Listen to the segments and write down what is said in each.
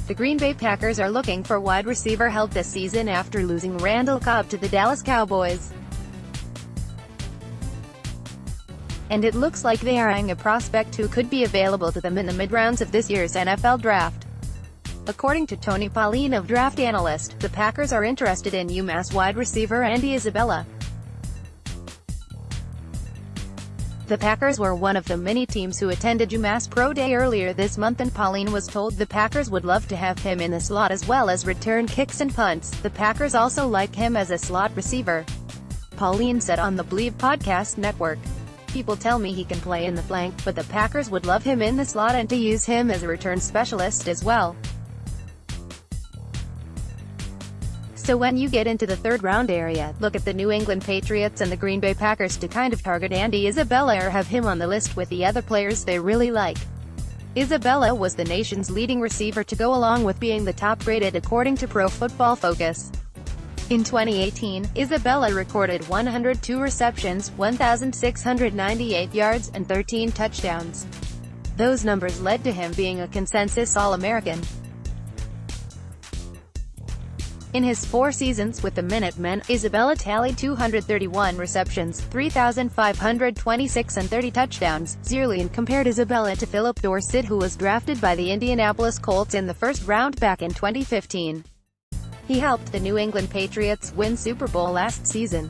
The Green Bay Packers are looking for wide receiver help this season after losing Randall Cobb to the Dallas Cowboys. And it looks like they are eyeing a prospect who could be available to them in the mid-rounds of this year's NFL Draft. According to Tony Pauline of Draft Analyst, the Packers are interested in UMass wide receiver Andy Isabella. The Packers were one of the many teams who attended UMass Pro Day earlier this month, and Pauline was told the Packers would love to have him in the slot as well as return kicks and punts. The Packers also like him as a slot receiver, Pauline said on the Believe podcast network. People tell me he can play in the flank, but the Packers would love him in the slot and to use him as a return specialist as well. So when you get into the third-round area, look at the New England Patriots and the Green Bay Packers to kind of target Andy Isabella or have him on the list with the other players they really like. Isabella was the nation's leading receiver to go along with being the top-rated according to Pro Football Focus. In 2018, Isabella recorded 102 receptions, 1,698 yards, and 13 touchdowns. Those numbers led to him being a consensus All-American. In his 4 seasons with the Minutemen, Isabella tallied 231 receptions, 3,526 and 30 touchdowns. Zierlein compared Isabella to Philip Dorsett, who was drafted by the Indianapolis Colts in the first round back in 2015. He helped the New England Patriots win Super Bowl last season.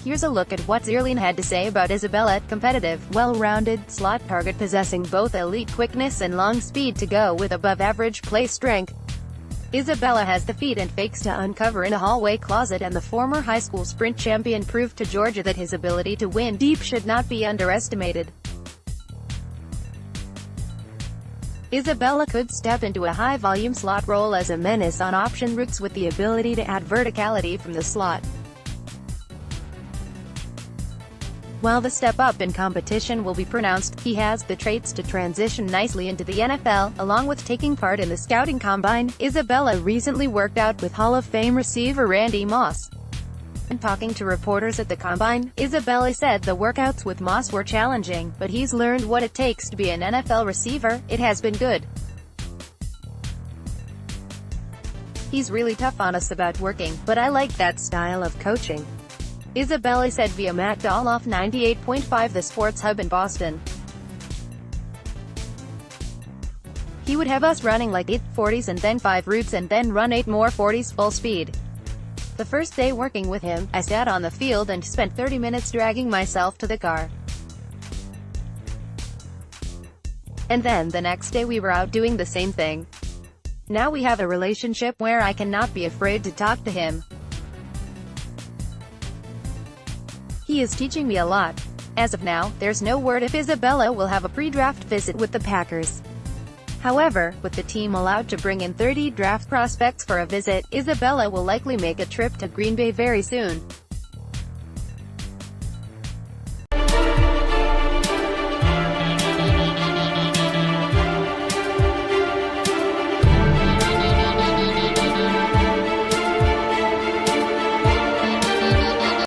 Here's a look at what Zierlein had to say about Isabella: competitive, well-rounded, slot target possessing both elite quickness and long speed to go with above-average play strength. Isabella has the feet and fakes to uncover in a hallway closet, and the former high school sprint champion proved to Georgia that his ability to win deep should not be underestimated. Isabella could step into a high-volume slot role as a menace on option routes with the ability to add verticality from the slot. While the step up in competition will be pronounced, he has the traits to transition nicely into the NFL, along with taking part in the scouting combine. Isabella recently worked out with Hall of Fame receiver Randy Moss. In talking to reporters at the combine, Isabella said the workouts with Moss were challenging, but he's learned what it takes to be an NFL receiver. It has been good. He's really tough on us about working, but I like that style of coaching, Isabella said via Matt Doloff 98.5 The Sports Hub in Boston. He would have us running like 8 40s and then 5 routes and then run 8 more 40s full speed. The first day working with him, I sat on the field and spent 30 minutes dragging myself to the car. And then the next day we were out doing the same thing. Now we have a relationship where I cannot be afraid to talk to him. He is teaching me a lot. As of now, there's no word if Isabella will have a pre-draft visit with the Packers. However, with the team allowed to bring in 30 draft prospects for a visit, Isabella will likely make a trip to Green Bay very soon.